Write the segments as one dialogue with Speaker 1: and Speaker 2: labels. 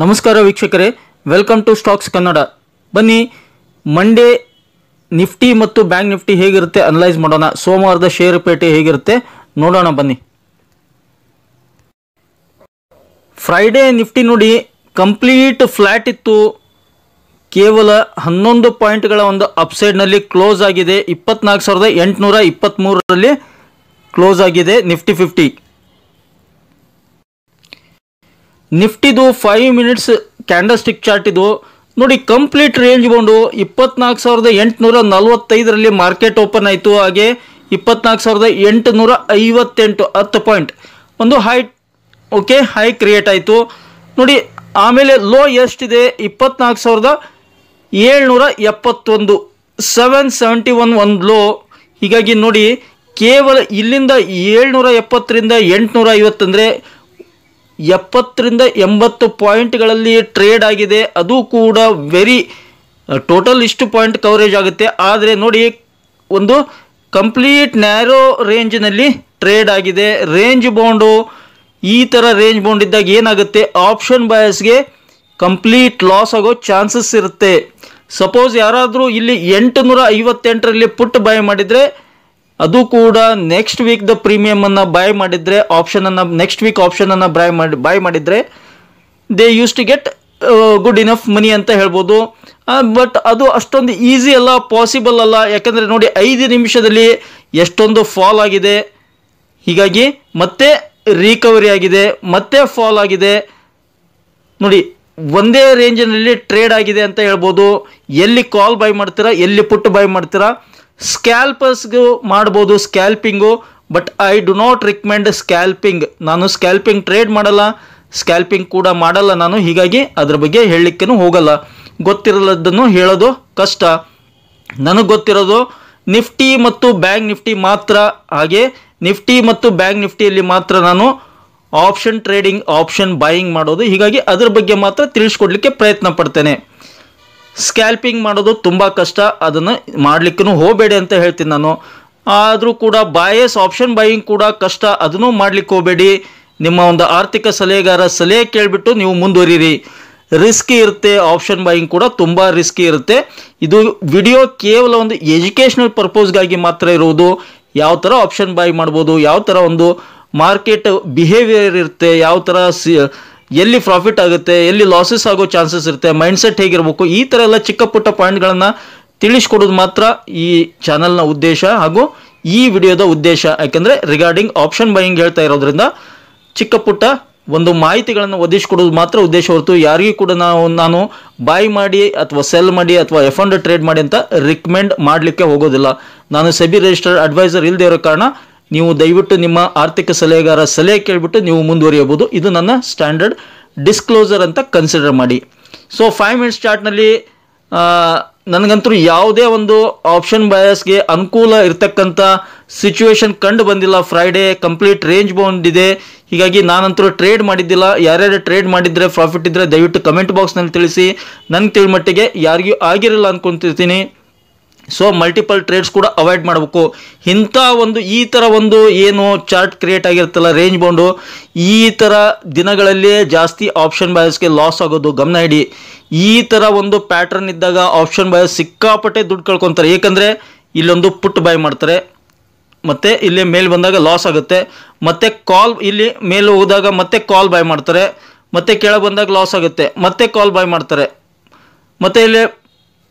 Speaker 1: ನಮಸ್ಕಾರ ವೀಕ್ಷಕರೇ, welcome to stocks Kannada. ಬನ್ನಿ ಮಂಡೇ ನಿಫ್ಟಿ ಮತ್ತು ಬ್ಯಾಂಕ್ ನಿಫ್ಟಿ ಹೇಗಿರುತ್ತೆ ಅನಲೈಸ್ ಮಾಡೋಣ. ಸೋಮವಾರದ ಷೇರು ಪೇಟೆ ಹೇಗಿರುತ್ತೆ ನೋಡೋಣ ಬನ್ನಿ. ಫ್ರೈಡೇ ನಿಫ್ಟಿ ನೋಡಿ ಕಂಪ್ಲೀಟ್ ಫ್ಲ್ಯಾಟ್ ಇತ್ತು. ಕೇವಲ 11 ಪಾಯಿಂಟ್ಗಳ ಒಂದು ಅಪ್ಸೈಡ್ನಲ್ಲಿ ಕ್ಲೋಸ್ ಆಗಿದೆ. 24,823ರಲ್ಲಿ ಕ್ಲೋಸ್ ಆಗಿದೆ ನಿಫ್ಟಿ 50. ನಿಫ್ಟಿದು 5 ಮಿನಿಟ್ಸ್ ಕ್ಯಾಂಡಲ್ ಸ್ಟಿಕ್ ಚಾರ್ಟ್ ಇದು ನೋಡಿ. ಕಂಪ್ಲೀಟ್ ರೇಂಜ್ ಬೌಂಡು 24,845ರಲ್ಲಿ ಮಾರ್ಕೆಟ್ ಓಪನ್ ಆಯಿತು. ಹಾಗೆ 24,858 10 ಪಾಯಿಂಟ್ ಒಂದು ಹೈ ಕ್ರಿಯೇಟ್ ಆಯಿತು ನೋಡಿ. ಆಮೇಲೆ ಲೋ ಎಷ್ಟಿದೆ 24,771 771 ಒಂದು ಲೋ. ಹೀಗಾಗಿ ನೋಡಿ ಕೇವಲ ಇಲ್ಲಿಂದ 770ರಿಂದ 850 ಅಂದರೆ 70ರಿಂದ 80 ಪಾಯಿಂಟ್ಗಳಲ್ಲಿ ಟ್ರೇಡ್ ಆಗಿದೆ. ಅದು ಕೂಡ ಟೋಟಲ್ ಇಷ್ಟು ಪಾಯಿಂಟ್ ಕವರೇಜ್ ಆಗುತ್ತೆ. ಆದರೆ ನೋಡಿ ಒಂದು ಕಂಪ್ಲೀಟ್ ನ್ಯಾರೋ ರೇಂಜ್ನಲ್ಲಿ ಟ್ರೇಡ್ ಆಗಿದೆ. ರೇಂಜ್ ಬೌಂಡು ಈ ಥರ ರೇಂಜ್ ಬೌಂಡ್ ಇದ್ದಾಗ ಏನಾಗುತ್ತೆ, ಆಪ್ಷನ್ ಬಯಸ್ಗೆ ಕಂಪ್ಲೀಟ್ ಲಾಸ್ ಆಗೋ ಚಾನ್ಸಸ್ ಇರುತ್ತೆ. ಸಪೋಸ್ ಯಾರಾದರೂ ಇಲ್ಲಿ 858ರಲ್ಲಿ ಪುಟ್ ಬೈ ಮಾಡಿದರೆ, ಅದು ಕೂಡ ನೆಕ್ಸ್ಟ್ ವೀಕ್ ದ ಪ್ರೀಮಿಯಮನ್ನು ಬೈ ಮಾಡಿದರೆ, ನೆಕ್ಸ್ಟ್ ವೀಕ್ ಆಪ್ಷನನ್ನು ಬೈ ಮಾಡಿದರೆ they use to get good enough money ಅಂತ ಹೇಳ್ಬೋದು. ಬಟ್ ಅದು ಅಷ್ಟೊಂದು ಈಸಿ ಅಲ್ಲ, ಪಾಸಿಬಲ್ ಅಲ್ಲ. ಯಾಕಂದರೆ ನೋಡಿ 5 ನಿಮಿಷದಲ್ಲಿ ಎಷ್ಟೊಂದು ಫಾಲ್ ಆಗಿದೆ. ಹೀಗಾಗಿ ಮತ್ತೆ ರಿಕವರಿ ಆಗಿದೆ, ಮತ್ತೆ ಫಾಲ್ ಆಗಿದೆ ನೋಡಿ. ಒಂದೇ ರೇಂಜಿನಲ್ಲಿ ಟ್ರೇಡ್ ಆಗಿದೆ ಅಂತ ಹೇಳ್ಬೋದು. ಎಲ್ಲಿ ಕಾಲ್ ಬೈ ಮಾಡ್ತೀರಾ, ಎಲ್ಲಿ ಪುಟ್ ಬೈ ಮಾಡ್ತೀರಾ. ಸ್ಕ್ಯಾಲ್ಪರ್ಸ್ಗೂ ಮಾಡ್ಬೋದು scalping, but I do not recommend scalping. ನಾನು ಸ್ಕ್ಯಾಲ್ಪಿಂಗ್ ಟ್ರೇಡ್ ಮಾಡಲ್ಲ, ಸ್ಕ್ಯಾಲ್ಪಿಂಗ್ ಕೂಡ ಮಾಡಲ್ಲ ನಾನು. ಹೀಗಾಗಿ ಅದ್ರ ಬಗ್ಗೆ ಹೇಳಲಿಕ್ಕೂ ಹೋಗಲ್ಲ. ಗೊತ್ತಿರಲ್ಲದನ್ನು ಹೇಳೋದು ಕಷ್ಟ. ನನಗೆ ಗೊತ್ತಿರೋದು ನಿಫ್ಟಿ ಮತ್ತು ಬ್ಯಾಂಕ್ ನಿಫ್ಟಿ ಮಾತ್ರ. ಹಾಗೆ ನಿಫ್ಟಿ ಮತ್ತು ಬ್ಯಾಂಕ್ ನಿಫ್ಟಿಯಲ್ಲಿ ಮಾತ್ರ ನಾನು ಆಪ್ಷನ್ ಟ್ರೇಡಿಂಗ್, ಆಪ್ಷನ್ ಬೈಯಿಂಗ್ ಮಾಡೋದು. ಹೀಗಾಗಿ ಅದ್ರ ಬಗ್ಗೆ ಮಾತ್ರ ತಿಳಿಸ್ಕೊಡ್ಲಿಕ್ಕೆ ಪ್ರಯತ್ನ ಪಡ್ತೇನೆ. ಸ್ಕ್ಯಾಲ್ಪಿಂಗ್ ಮಾಡೋದು ತುಂಬ ಕಷ್ಟ, ಅದನ್ನು ಮಾಡಲಿಕ್ಕೂ ಹೋಗಬೇಡಿ ಅಂತ ಹೇಳ್ತೀನಿ ನಾನು. ಆದರೂ ಕೂಡ ಆಪ್ಷನ್ ಬೈಯಿಂಗ್ ಕೂಡ ಕಷ್ಟ, ಅದನ್ನು ಮಾಡಲಿಕ್ಕೆ ಹೋಗಬೇಡಿ. ನಿಮ್ಮ ಒಂದು ಆರ್ಥಿಕ ಸಲಹೆಗಾರ ಸಲಹೆ ಕೇಳಿಬಿಟ್ಟು ನೀವು ಮುಂದುವರಿರಿ. ರಿಸ್ಕಿ ಇರುತ್ತೆ, ಆಪ್ಷನ್ ಬೈಯಿಂಗ್ ಕೂಡ ತುಂಬ ರಿಸ್ಕಿ ಇರುತ್ತೆ. ಇದು ವಿಡಿಯೋ ಕೇವಲ ಒಂದು ಎಜುಕೇಷನಲ್ ಪರ್ಪಸ್ಗಾಗಿ ಮಾತ್ರ ಇರುವುದು. ಯಾವ ಥರ ಆಪ್ಷನ್ ಬೈ ಮಾಡ್ಬೋದು, ಯಾವ ಥರ ಒಂದು ಮಾರ್ಕೆಟ್ ಬಿಹೇವಿಯರ್ ಇರುತ್ತೆ, ಯಾವ ಥರ ಎಲ್ಲಿ ಪ್ರಾಫಿಟ್ ಆಗುತ್ತೆ, ಎಲ್ಲಿ ಲಾಸಸ್ ಆಗೋ ಚಾನ್ಸಸ್ ಇರುತ್ತೆ, ಮೈಂಡ್ಸೆಟ್ ಹೇಗಿರಬೇಕು, ಈ ಥರ ಎಲ್ಲ ಚಿಕ್ಕ ಪುಟ್ಟ ಪಾಯಿಂಟ್ಗಳನ್ನು ತಿಳಿಸ್ಕೊಡೋದು ಮಾತ್ರ ಈ ಚಾನಲ್ನ ಉದ್ದೇಶ ಹಾಗೂ ಈ ವಿಡಿಯೋದ ಉದ್ದೇಶ. ಯಾಕೆಂದರೆ ರಿಗಾರ್ಡಿಂಗ್ ಆಪ್ಷನ್ ಬೈಯಿಂಗ್ ಹೇಳ್ತಾ ಇರೋದ್ರಿಂದ ಚಿಕ್ಕ ಪುಟ್ಟ ಒಂದು ಮಾಹಿತಿಗಳನ್ನು ಒದಗಿಸ್ಕೊಡೋದು ಮಾತ್ರ ಉದ್ದೇಶ ಹೊರತು ಯಾರಿಗೂ ಕೂಡ ನಾನು ಬೈ ಮಾಡಿ ಅಥವಾ ಸೆಲ್ ಮಾಡಿ ಅಥವಾ F&O ಟ್ರೇಡ್ ಮಾಡಿ ಅಂತ ರಿಕಮೆಂಡ್ ಮಾಡಲಿಕ್ಕೆ ಹೋಗೋದಿಲ್ಲ. ನಾನು ಸೆಬಿ ರಿಜಿಸ್ಟರ್ಡ್ ಅಡ್ವೈಸರ್ ಇಲ್ಲದೆ ಇರೋ ಕಾರಣ ನೀವು ದಯವಿಟ್ಟು ನಿಮ್ಮ ಆರ್ಥಿಕ ಸಲಹೆಗಾರ ಸಲಹೆ ಕೇಳಿಬಿಟ್ಟು ನೀವು ಮುಂದುವರಿಯಬಹುದು. ಇದು ನನ್ನ ಸ್ಟ್ಯಾಂಡರ್ಡ್ ಡಿಸ್ಕ್ಲೋಸರ್ ಅಂತ ಕನ್ಸಿಡರ್ ಮಾಡಿ. ಸೊ 5 ಮಿನಿಟ್ಸ್ ಚಾರ್ಟ್ನಲ್ಲಿ ನನಗಂತೂ ಯಾವುದೇ ಒಂದು ಆಪ್ಷನ್ ಬಯಸ್ಗೆ ಅನುಕೂಲ ಇರತಕ್ಕಂಥ ಸಿಚುವೇಶನ್ ಕಂಡು ಬಂದಿಲ್ಲ. ಫ್ರೈಡೇ ಕಂಪ್ಲೀಟ್ ರೇಂಜ್ ಬೌಂಡ್ ಇದೆ. ಹೀಗಾಗಿ ನಾನಂತರೂ ಟ್ರೇಡ್ ಮಾಡಿದ್ದಿಲ್ಲ. ಯಾರ್ಯಾರು ಟ್ರೇಡ್ ಮಾಡಿದರೆ ಪ್ರಾಫಿಟ್ ಇದ್ದರೆ ದಯವಿಟ್ಟು ಕಮೆಂಟ್ ಬಾಕ್ಸ್ನಲ್ಲಿ ತಿಳಿಸಿ. ನನಗೆ ತಿಳಿಮಟ್ಟಿಗೆ ಯಾರಿಗೂ ಆಗಿರಲ್ಲ ಅಂದ್ಕೊತಿರ್ತೀನಿ. ಸೊ ಮಲ್ಟಿಪಲ್ ಟ್ರೇಡ್ಸ್ ಕೂಡ ಅವಾಯ್ಡ್ ಮಾಡಬೇಕು. ಇಂಥ ಒಂದು ಈ ಥರ ಒಂದು ಏನು ಚಾರ್ಟ್ ಕ್ರಿಯೇಟ್ ಆಗಿರುತ್ತಲ್ಲ ರೇಂಜ್ ಬೌಂಡು, ಈ ಥರ ದಿನಗಳಲ್ಲಿ ಜಾಸ್ತಿ ಆಪ್ಷನ್ ಬಯಸ್ಗೆ ಲಾಸ್ ಆಗೋದು ಗಮನ ಇಡಿ. ಈ ಥರ ಒಂದು ಪ್ಯಾಟ್ರನ್ ಇದ್ದಾಗ ಆಪ್ಷನ್ ಬಯಸ್ ಸಿಕ್ಕಾಪಟ್ಟೆ ದುಡ್ಡು ಕಳ್ಕೊತಾರೆ. ಏಕೆಂದರೆ ಇಲ್ಲೊಂದು ಪುಟ್ ಬೈ ಮಾಡ್ತಾರೆ, ಮತ್ತು ಇಲ್ಲಿ ಮೇಲೆ ಬಂದಾಗ ಲಾಸ್ ಆಗುತ್ತೆ. ಮತ್ತು ಇಲ್ಲಿ ಮೇಲೆ ಹೋದಾಗ ಮತ್ತೆ ಕಾಲ್ ಬೈ ಮಾಡ್ತಾರೆ, ಮತ್ತೆ ಕೆಳಗೆ ಬಂದಾಗ ಲಾಸ್ ಆಗುತ್ತೆ, ಮತ್ತೆ ಕಾಲ್ ಬೈ ಮಾಡ್ತಾರೆ, ಮತ್ತೆ ಇಲ್ಲಿ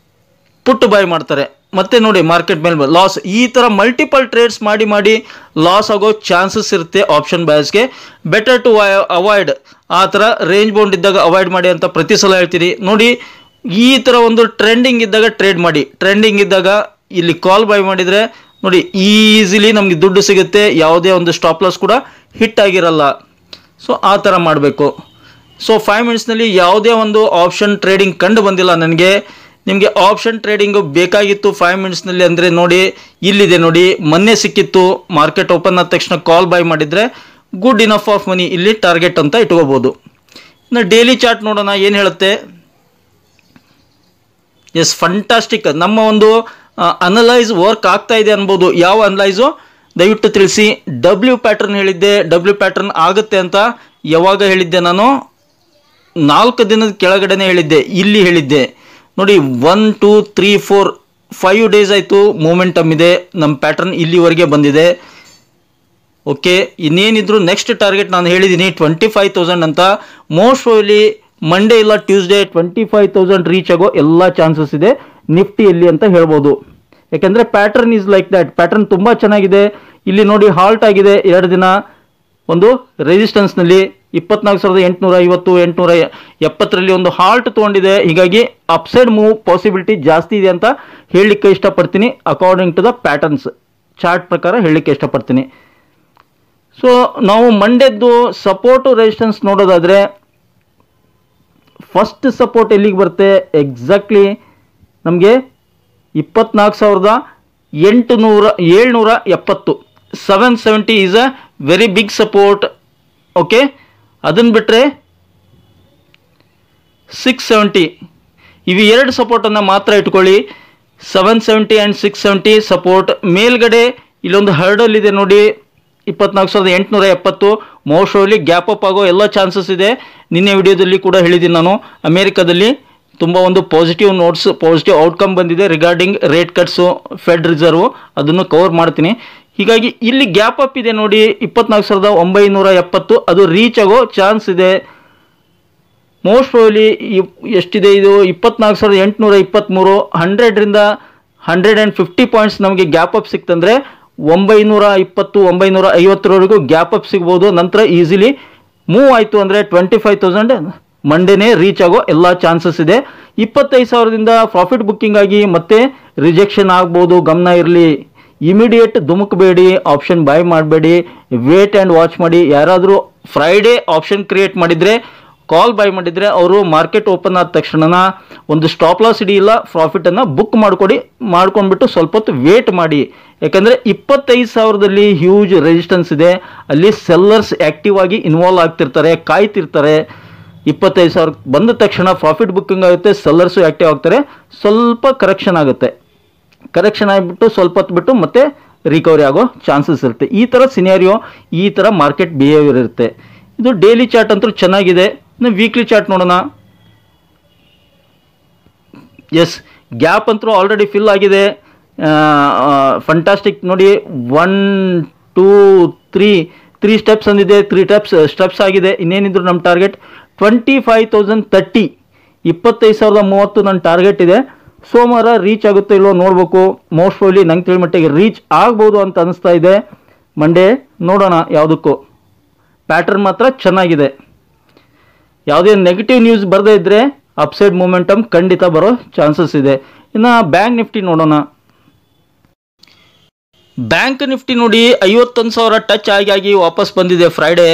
Speaker 1: ಪುಟ್ ಬೈ ಮಾಡ್ತಾರೆ, ಮತ್ತೆ ನೋಡಿ ಮಾರ್ಕೆಟ್ ಮೇಲೆ ಲಾಸ್. ಈ ಥರ ಮಲ್ಟಿಪಲ್ ಟ್ರೇಡ್ಸ್ ಮಾಡಿ ಲಾಸ್ ಆಗೋ ಚಾನ್ಸಸ್ ಇರುತ್ತೆ ಆಪ್ಷನ್ ಬಯಸ್ಗೆ. Better to avoid. ಆ ಥರ ರೇಂಜ್ ಬೌಂಡ್ ಇದ್ದಾಗ ಅವಾಯ್ಡ್ ಮಾಡಿ ಅಂತ ಪ್ರತಿ ಸಲ ಹೇಳ್ತೀನಿ ನೋಡಿ. ಈ ಥರ ಒಂದು ಟ್ರೆಂಡಿಂಗ್ ಇದ್ದಾಗ ಟ್ರೇಡ್ ಮಾಡಿ. ಟ್ರೆಂಡಿಂಗ್ ಇದ್ದಾಗ ಇಲ್ಲಿ ಕಾಲ್ ಬೈ ಮಾಡಿದರೆ ನೋಡಿ ಈಸಿಲಿ ನಮಗೆ ದುಡ್ಡು ಸಿಗುತ್ತೆ. ಯಾವುದೇ ಒಂದು ಸ್ಟಾಪ್ ಲಾಸ್ ಕೂಡ ಹಿಟ್ ಆಗಿರಲ್ಲ. ಸೊ ಆ ಥರ ಮಾಡಬೇಕು. ಸೊ 5 ಮಿನಿಟ್ಸ್ನಲ್ಲಿ ಯಾವುದೇ ಒಂದು ಆಪ್ಷನ್ ಟ್ರೇಡಿಂಗ್ ಕಂಡು ಬಂದಿಲ್ಲ ನನಗೆ. ನಿಮಗೆ ಆಪ್ಷನ್ ಟ್ರೇಡಿಂಗು ಬೇಕಾಗಿತ್ತು 5 ಮಿನಿಟ್ಸ್ನಲ್ಲಿ ಅಂದರೆ ನೋಡಿ ಇಲ್ಲಿದೆ ನೋಡಿ, ಮೊನ್ನೆ ಸಿಕ್ಕಿತ್ತು. ಮಾರ್ಕೆಟ್ ಓಪನ್ ಆದ ತಕ್ಷಣ ಕಾಲ್ ಬೈ ಮಾಡಿದರೆ ಗುಡ್ ಇನಫ್ ಆಫ್ ಮನಿ ಇಲ್ಲಿ ಟಾರ್ಗೆಟ್ ಅಂತ ಇಟ್ಕೋಬೋದು. ಇನ್ನು ಡೈಲಿ ಚಾರ್ಟ್ ನೋಡೋಣ ಏನು ಹೇಳುತ್ತೆ. Yes, fantastic. ನಮ್ಮ ಒಂದು ಅನಲೈಸ್ ವರ್ಕ್ ಆಗ್ತಾ ಇದೆ ಅನ್ಬೋದು. ಯಾವ ಅನಲೈಸು ದಯವಿಟ್ಟು ತಿಳಿಸಿ. ಡಬ್ಲ್ಯೂ ಪ್ಯಾಟರ್ನ್ ಹೇಳಿದ್ದೆ, ಡಬ್ಲ್ಯೂ ಪ್ಯಾಟರ್ನ್ ಆಗುತ್ತೆ ಅಂತ ಯಾವಾಗ ಹೇಳಿದ್ದೆ ನಾನು? 4 ದಿನದ ಕೆಳಗಡೆನೆ ಹೇಳಿದ್ದೆ, ಇಲ್ಲಿ ಹೇಳಿದ್ದೆ ನೋಡಿ. 1 2 3 4 5 ಡೇಸ್ ಆಯಿತು ಮೂಮೆಂಟಮ್ ಇದೆ, ನಮ್ಮ ಪ್ಯಾಟರ್ನ್ ಇಲ್ಲಿವರೆಗೆ ಬಂದಿದೆ. ಓಕೆ, ಇನ್ನೇನಿದ್ರು ನೆಕ್ಸ್ಟ್ ಟಾರ್ಗೆಟ್ ನಾನು ಹೇಳಿದ್ದೀನಿ 25,000 ಅಂತ. ಮೋಸ್ಟ್ ಪ್ರಾಬಬ್ಲಿ ಮಂಡೇ ಇಲ್ಲ ಟ್ಯೂಸ್ಡೇ 25,000 ರೀಚ್ ಆಗೋ ಎಲ್ಲ ಚಾನ್ಸಸ್ ಇದೆ ನಿಫ್ಟಿಯಲ್ಲಿ ಅಂತ ಹೇಳ್ಬೋದು. ಯಾಕೆಂದರೆ pattern is like that. Pattern ತುಂಬ ಚೆನ್ನಾಗಿದೆ. ಇಲ್ಲಿ ನೋಡಿ ಹಾಲ್ಟ್ ಆಗಿದೆ 2 ದಿನ ಒಂದು ರೆಸಿಸ್ಟೆನ್ಸ್ನಲ್ಲಿ 24,850 870ರಲ್ಲಿ ಒಂದು ಹಾಲ್ಟ್ ತೊಗೊಂಡಿದೆ. ಹೀಗಾಗಿ ಅಪ್ಸೈಡ್ ಮೂವ್ ಪಾಸಿಬಿಲಿಟಿ ಜಾಸ್ತಿ ಇದೆ ಅಂತ ಹೇಳಲಿಕ್ಕೆ ಇಷ್ಟಪಡ್ತೀನಿ. According to the patterns chart ಪ್ರಕಾರ ಹೇಳಲಿಕ್ಕೆ ಇಷ್ಟಪಡ್ತೀನಿ. ಸೊ ನಾವು ಮಂಡೇದ್ದು ಸಪೋರ್ಟು ರೆಸಿಸ್ಟೆನ್ಸ್ ನೋಡೋದಾದರೆ ಫಸ್ಟ್ ಸಪೋರ್ಟ್ ಎಲ್ಲಿಗೆ ಬರುತ್ತೆ ಎಕ್ಸಾಕ್ಟ್ಲಿ ನಮಗೆ 24,770 770 is a very big support. Okay, ಅದನ್ನು ಬಿಟ್ಟರೆ 670 ಇವು 2 ಸಪೋರ್ಟನ್ನು ಮಾತ್ರ ಇಟ್ಕೊಳ್ಳಿ. 770 ಆ್ಯಂಡ್ 670 ಸಪೋರ್ಟ್. ಮೇಲ್ಗಡೆ ಇಲ್ಲೊಂದು ಹರ್ಡಲ್ ಇದೆ ನೋಡಿ 24,870. ಮೋಸ್ಟ್ ಪ್ರಾಬಬ್ಲಿ ಗ್ಯಾಪ್ ಅಪ್ ಆಗೋ ಎಲ್ಲ ಚಾನ್ಸಸ್ ಇದೆ. ನಿನ್ನೆ ವಿಡಿಯೋದಲ್ಲಿ ಕೂಡ ಹೇಳಿದ್ದೀನಿ ನಾನು, ಅಮೇರಿಕಾದಲ್ಲಿ ತುಂಬ ಒಂದು ಪಾಸಿಟಿವ್ ಔಟ್ಕಮ್ ಬಂದಿದೆ ರಿಗಾರ್ಡಿಂಗ್ ರೇಟ್ ಕಟ್ಸು, ಫೆಡ್ ರಿಸರ್ವ್, ಅದನ್ನು ಕವರ್ ಮಾಡ್ತೀನಿ. ಹೀಗಾಗಿ ಇಲ್ಲಿ ಗ್ಯಾಪ್ ಅಪ್ ಇದೆ ನೋಡಿ 24,970, ಅದು ರೀಚ್ ಆಗೋ ಚಾನ್ಸ್ ಇದೆ. ಮೋಸ್ಟ್ ಪ್ರಾಬಬ್ಲಿ ಎಷ್ಟಿದೆ ಇದು 24,823. 100ರಿಂದ 150 ಪಾಯಿಂಟ್ಸ್ ನಮಗೆ ಗ್ಯಾಪ್ ಅಪ್ ಸಿಕ್ತಂದರೆ 920 950ರವರೆಗೂ ಗ್ಯಾಪ್ ಅಪ್ ಸಿಗ್ಬೋದು. ನಂತರ ಈಸಿಲಿ ಮೂವ್ ಆಯಿತು ಅಂದರೆ 25,000 ಮಂಡೇನೇ ರೀಚ್ ಆಗೋ ಎಲ್ಲ ಚಾನ್ಸಸ್ ಇದೆ. 25,000ದಿಂದ ಪ್ರಾಫಿಟ್ ಬುಕ್ಕಿಂಗ್ ಆಗಿ ಮತ್ತೆ ರಿಜೆಕ್ಷನ್ ಆಗ್ಬೋದು, ಗಮನ ಇರಲಿ. ಇಮಿಡಿಯೇಟ್ ಧುಮುಕಬೇಡಿ, ಆಪ್ಷನ್ ಬೈ ಮಾಡಬೇಡಿ, ವೇಟ್ ಆ್ಯಂಡ್ ವಾಚ್ ಮಾಡಿ. ಯಾರಾದರೂ ಫ್ರೈಡೇ ಆಪ್ಷನ್ ಕ್ರಿಯೇಟ್ ಮಾಡಿದರೆ, ಕಾಲ್ ಬೈ ಮಾಡಿದರೆ, ಅವರು ಮಾರ್ಕೆಟ್ ಓಪನ್ ಆದ ತಕ್ಷಣ ಒಂದು ಸ್ಟಾಪ್ ಲಾಸ್ ಹಿಡಿಯಿಲ್ಲ, ಪ್ರಾಫಿಟನ್ನು ಬುಕ್ ಮಾಡ್ಕೊಂಡ್ಬಿಟ್ಟು ಸ್ವಲ್ಪ ಹೊತ್ತು ವೇಟ್ ಮಾಡಿ. ಯಾಕಂದರೆ 25,000ದಲ್ಲಿ ಹ್ಯೂಜ್ ರೆಸಿಸ್ಟೆನ್ಸ್ ಇದೆ. ಅಲ್ಲಿ ಸೆಲ್ಲರ್ಸ್ ಆ್ಯಕ್ಟಿವ್ ಆಗಿ ಇನ್ವಾಲ್ವ್ ಆಗ್ತಿರ್ತಾರೆ, ಕಾಯ್ತಿರ್ತಾರೆ. 25,000 ಬಂದ ತಕ್ಷಣ ಪ್ರಾಫಿಟ್ ಬುಕ್ಕಿಂಗ್ ಆಗುತ್ತೆ, ಸೆಲ್ಲರ್ಸು ಆ್ಯಕ್ಟಿವ್ ಆಗ್ತಾರೆ. ಸ್ವಲ್ಪ ಕರೆಕ್ಷನ್ ಆಗುತ್ತೆ, ಕರೆಕ್ಷನ್ ಆಗಿಬಿಟ್ಟು ಸ್ವಲ್ಪ ಹೊತ್ತು ಬಿಟ್ಟು ಮತ್ತೆ ರಿಕವರಿ ಆಗೋ ಚಾನ್ಸಸ್ ಇರುತ್ತೆ. ಈ ಥರ ಸಿನಾರಿಯೋ, ಈ ಥರ ಮಾರ್ಕೆಟ್ ಬಿಹೇವಿಯರ್ ಇರುತ್ತೆ. ಇದು ಡೈಲಿ ಚಾರ್ಟ್ ಅಂತೂ ಚೆನ್ನಾಗಿದೆ. ವೀಕ್ಲಿ ಚಾರ್ಟ್ ನೋಡೋಣ. ಎಸ್, ಗ್ಯಾಪ್ ಅಂತೂ ಆಲ್ರೆಡಿ ಫಿಲ್ ಆಗಿದೆ. ಫಂಟಾಸ್ಟಿಕ್ ನೋಡಿ. 1 2 3 ಸ್ಟೆಪ್ಸ್ ಅಂದಿದೆ, 3 ಸ್ಟೆಪ್ಸ್ ಆಗಿದೆ. ಇನ್ನೇನಿದ್ರು ನಮ್ಮ ಟಾರ್ಗೆಟ್ 25,030, 25,030 ನನ್ನ ಟಾರ್ಗೆಟ್ ಇದೆ. ಸೋಮವಾರ ರೀಚ್ ಆಗುತ್ತೆ ಇಲ್ವೋ ನೋಡಬೇಕು. ಮೋಸ್ಟ್ ಪ್ರಾಬಬ್ಲಿ ನಂಗೆ ತಿಳಿ ಮಟ್ಟಿಗೆ ರೀಚ್ ಆಗ್ಬೋದು ಅಂತ ಅನಿಸ್ತಾ ಇದೆ. ಮಂಡೇ ನೋಡೋಣ. ಯಾವುದಕ್ಕೂ ಪ್ಯಾಟರ್ನ್ ಮಾತ್ರ ಚೆನ್ನಾಗಿದೆ. ಯಾವುದೇ ನೆಗೆಟಿವ್ ನ್ಯೂಸ್ ಬರದೇ ಇದ್ದರೆ ಅಪ್ಸೈಡ್ ಮೂಮೆಂಟಮ್ ಖಂಡಿತ ಬರೋ ಚಾನ್ಸಸ್ ಇದೆ. ಇನ್ನು ಬ್ಯಾಂಕ್ ನಿಫ್ಟಿ ನೋಡೋಣ. ಬ್ಯಾಂಕ್ ನಿಫ್ಟಿ ನೋಡಿ 51,000 ಟಚ್ ಆಗಿ ವಾಪಸ್ ಬಂದಿದೆ. ಫ್ರೈಡೇ